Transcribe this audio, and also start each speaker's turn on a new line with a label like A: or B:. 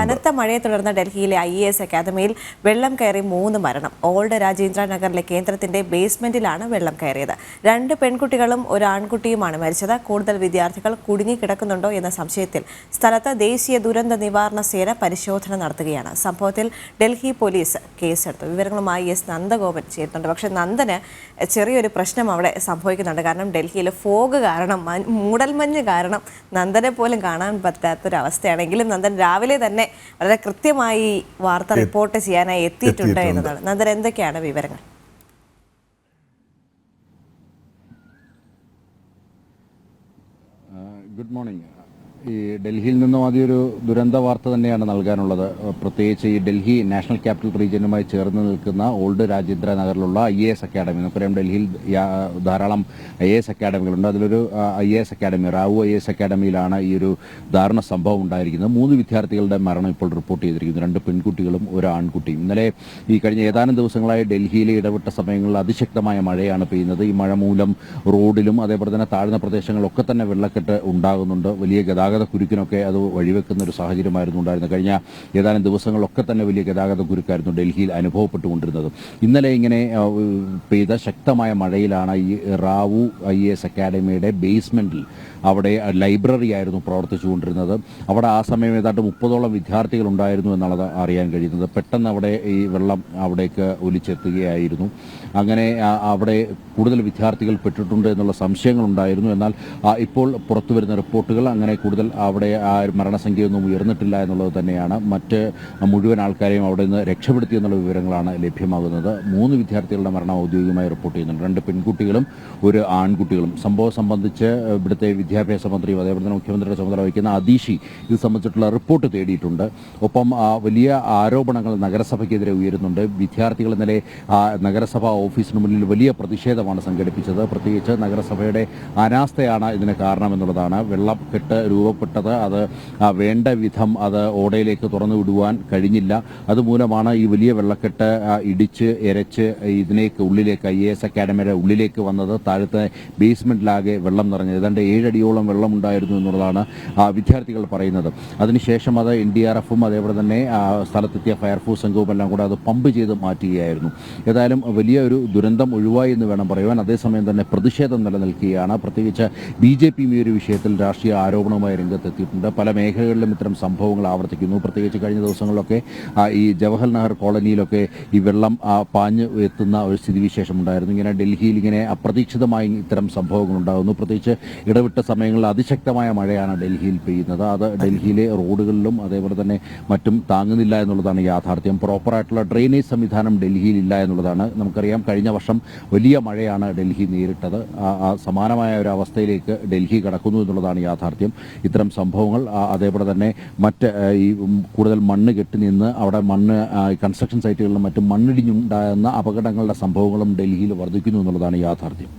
A: കനത്ത മഴയെ തുടർന്ന് ഡൽഹിയിലെ IAS അക്കാദമിയിൽ വെള്ളം കയറി 3 മരണം. ഓൾഡ് രാജേന്ദ്ര നഗറിലെ കേന്ദ്രത്തിന്റെ ബേസ്മെന്റിലാണ് വെള്ളം കയറിയത്. 2 പെൺകുട്ടികളും ഒരു ആൺകുട്ടിയുമാണ് മരിച്ചത്. കൂടുതൽ വിദ്യാർത്ഥികൾ കുടുങ്ങിക്കിടക്കുന്നുണ്ടോ എന്ന സംശയത്തിൽ സ്ഥലത്ത് ദേശീയ ദുരന്ത നിവാരണ സേന പരിശോധന നടത്തുകയാണ്. സംഭവത്തിൽ ഡൽഹി പോലീസ് കേസെടുത്തു. വിവരങ്ങളുമായി നന്ദഗോപൻ ചേരുന്നുണ്ട്. പക്ഷേ നന്ദന് ചെറിയൊരു പ്രശ്നം അവിടെ സംഭവിക്കുന്നുണ്ട്. കാരണം ഡൽഹിയിൽ ഫോഗ് കാരണം, മൂടൽമഞ്ഞ് കാരണം നന്ദനെ പോലും കാണാൻ പറ്റാത്തൊരവസ്ഥയാണെങ്കിലും നന്ദൻ രാവിലെ തന്നെ വളരെ കൃത്യമായി വാർത്ത റിപ്പോർട്ട് ചെയ്യാനായി എത്തിയിട്ടുണ്ട് എന്നതാണ്. നന്ദൻ, എന്തൊക്കെയാണ് വിവരങ്ങൾ?
B: Good morning. ഈ ഡൽഹിയിൽ നിന്നും ആദ്യമൊരു ദുരന്ത വാർത്ത തന്നെയാണ് നൽകാനുള്ളത്. പ്രത്യേകിച്ച് ഈ ഡൽഹി നാഷണൽ ക്യാപിറ്റൽ റീജിയനുമായി ചേർന്ന് നിൽക്കുന്ന ഓൾഡ് രാജേന്ദ്ര നഗറിലുള്ള IAS അക്കാദമി. നമുക്കറിയാം ഡൽഹിയിൽ ധാരാളം IAS അക്കാദമികളുണ്ട്. അതിലൊരു IAS അക്കാദമി, റാവു IAS അക്കാദമിയിലാണ് ഈ ഒരു ദാരുണ സംഭവം ഉണ്ടായിരിക്കുന്നത്. 3 വിദ്യാർത്ഥികളുടെ മരണം ഇപ്പോൾ റിപ്പോർട്ട് ചെയ്തിരിക്കുന്നു. 2 പെൺകുട്ടികളും ഒരു ആൺകുട്ടിയും. ഇന്നലെ ഈ കഴിഞ്ഞ ഏതാനും ദിവസങ്ങളായി ഡൽഹിയിലെ ഇടവിട്ട സമയങ്ങളിൽ അതിശക്തമായ മഴയാണ് പെയ്യുന്നത്. ഈ മഴ മൂലം റോഡിലും അതേപോലെ തന്നെ താഴ്ന്ന പ്രദേശങ്ങളിലൊക്കെ തന്നെ വെള്ളക്കെട്ട് ഉണ്ടാകുന്നുണ്ട്. വലിയ ഗതാഗത കുരുക്കിനൊക്കെ അത് വഴിവെക്കുന്ന ഒരു സാഹചര്യമായിരുന്നു ഉണ്ടായിരുന്നത്. കഴിഞ്ഞ ഏതാനും ദിവസങ്ങളിലൊക്കെ തന്നെ വലിയ ഗതാഗത കുരുക്കായിരുന്നു ഡൽഹിയിൽ അനുഭവപ്പെട്ടുകൊണ്ടിരുന്നത്. ഇന്നലെ ഇങ്ങനെ പെയ്ത ശക്തമായ മഴയിലാണ് ഈ റാവു IAS അക്കാദമിയുടെ ബേസ്മെന്റിൽ അവിടെ ലൈബ്രറി ആയിരുന്നു പ്രവർത്തിച്ചുകൊണ്ടിരുന്നത്. അവിടെ ആ സമയം ഏതാണ്ട് 30ഓളം വിദ്യാർത്ഥികൾ ഉണ്ടായിരുന്നു എന്നുള്ളത് അറിയാൻ കഴിയുന്നത്. പെട്ടെന്ന് അവിടെ ഈ വെള്ളം അവിടേക്ക് ഒലിച്ചെത്തുകയായിരുന്നു. അങ്ങനെ അവിടെ കൂടുതൽ വിദ്യാർത്ഥികൾ പെട്ടിട്ടുണ്ട് എന്നുള്ള സംശയങ്ങളുണ്ടായിരുന്നു. എന്നാൽ ഇപ്പോൾ പുറത്തു വരുന്ന റിപ്പോർട്ടുകൾ അങ്ങനെ കൂടുതൽ അവിടെ ആ മരണസംഖ്യയൊന്നും ഉയർന്നിട്ടില്ല എന്നുള്ളത് തന്നെയാണ്. മറ്റ് മുഴുവൻ ആൾക്കാരെയും അവിടെ നിന്ന് രക്ഷപ്പെടുത്തി എന്നുള്ള വിവരങ്ങളാണ് ലഭ്യമാകുന്നത്. 3 വിദ്യാർത്ഥികളുടെ മരണം ഔദ്യോഗികമായി റിപ്പോർട്ട് ചെയ്യുന്നുണ്ട്. 2 പെൺകുട്ടികളും ഒരു ആൺകുട്ടികളും. സംഭവം സംബന്ധിച്ച് ഇവിടുത്തെ വിദ്യാഭ്യാസ മന്ത്രിയും അതേപോലെ തന്നെ മുഖ്യമന്ത്രിയുടെ ചുമതല വഹിക്കുന്ന അദീഷി ഇത് സംബന്ധിച്ചിട്ടുള്ള റിപ്പോർട്ട് തേടിയിട്ടുണ്ട്. ഒപ്പം വലിയ ആരോപണങ്ങൾ നഗരസഭയ്ക്കെതിരെ ഉയരുന്നുണ്ട്. വിദ്യാർത്ഥികൾ ഇന്നലെ നഗരസഭാ ഓഫീസിന് മുന്നിൽ വലിയ പ്രതിഷേധമാണ് സംഘടിപ്പിച്ചത്. പ്രത്യേകിച്ച് നഗരസഭയുടെ അനാസ്ഥയാണ് ഇതിന് കാരണമെന്നുള്ളതാണ്. വെള്ളക്കെട്ട് രൂപപ്പെട്ടത് അത് വേണ്ട വിധം അത് ഓടയിലേക്ക് തുറന്നു വിടുവാൻ കഴിഞ്ഞില്ല. അതുമൂലമാണ് ഈ വലിയ വെള്ളക്കെട്ട് ഇടിച്ച് എരച്ച് ഇതിലേക്ക് ഉള്ളിലേക്ക് IAS അക്കാദമിയുടെ ഉള്ളിലേക്ക് വന്നത്. താഴത്തെ ബേസ്മെന്റിലാകെ വെള്ളം നിറഞ്ഞത്. ഏതാണ്ട് 7 അടിയോളം വെള്ളമുണ്ടായിരുന്നു എന്നുള്ളതാണ് വിദ്യാർത്ഥികൾ പറയുന്നത്. അതിനുശേഷം അത് NDRFും അതേപോലെ തന്നെ സ്ഥലത്തെത്തിയ ഫയർഫോഴ്സ് സംഘവും എല്ലാം കൂടെ അത് പമ്പ് ചെയ്ത് മാറ്റുകയായിരുന്നു. ഏതായാലും വലിയ ഒരു ദുരന്തം ഒഴിവായി എന്ന് വേണം പറയുവാൻ. അതേസമയം തന്നെ പ്രതിഷേധം നിലനിൽക്കുകയാണ്. പ്രത്യേകിച്ച് BJPയും ഈ ഒരു വിഷയത്തിൽ രാഷ്ട്രീയ ആരോപണവുമായി രംഗത്തെത്തിയിട്ടുണ്ട്. പല മേഖലകളിലും ഇത്തരം സംഭവങ്ങൾ ആവർത്തിക്കുന്നു. പ്രത്യേകിച്ച് കഴിഞ്ഞ ദിവസങ്ങളിലൊക്കെ ഈ ജവഹർ നഗർ കോളനിയിലൊക്കെ ഈ വെള്ളം പാഞ്ഞ് എത്തുന്ന ഒരു സ്ഥിതിവിശേഷം ഉണ്ടായിരുന്നു. ഇങ്ങനെ ഡൽഹിയിൽ ഇങ്ങനെ അപ്രതീക്ഷിതമായി ഇത്തരം സംഭവങ്ങൾ ഉണ്ടാകുന്നു. പ്രത്യേകിച്ച് ഇടവിട്ട സമയങ്ങളിൽ അതിശക്തമായ മഴയാണ് ഡൽഹിയിൽ പെയ്യുന്നത്. അത് ഡൽഹിയിലെ റോഡുകളിലും അതേപോലെ തന്നെ മറ്റും താങ്ങുന്നില്ല എന്നുള്ളതാണ് യാഥാർത്ഥ്യം. പ്രോപ്പറായിട്ടുള്ള ഡ്രെയിനേജ് സംവിധാനം ഡൽഹിയിൽ ഇല്ല എന്നുള്ളതാണ്. നമുക്കറിയാം കഴിഞ്ഞ വർഷം വലിയ മഴയാണ് ഡൽഹി നേരിട്ടത്. സമാനമായ ഒരു അവസ്ഥയിലേക്ക് ഡൽഹി കടക്കുന്നു എന്നുള്ളതാണ് യാഥാർത്ഥ്യം. ഇത്തരം സംഭവങ്ങൾ അതേപോലെ തന്നെ മറ്റ് ഈ കൂടുതൽ മണ്ണ് കെട്ടി നിന്ന് അവിടെ മണ്ണ് കൺസ്ട്രക്ഷൻ സൈറ്റുകളിലും മറ്റും മണ്ണിടിഞ്ഞുണ്ടാകുന്ന അപകടങ്ങളുടെ സംഭവങ്ങളും ഡൽഹിയിൽ വർദ്ധിക്കുന്നു എന്നുള്ളതാണ് യാഥാർത്ഥ്യം.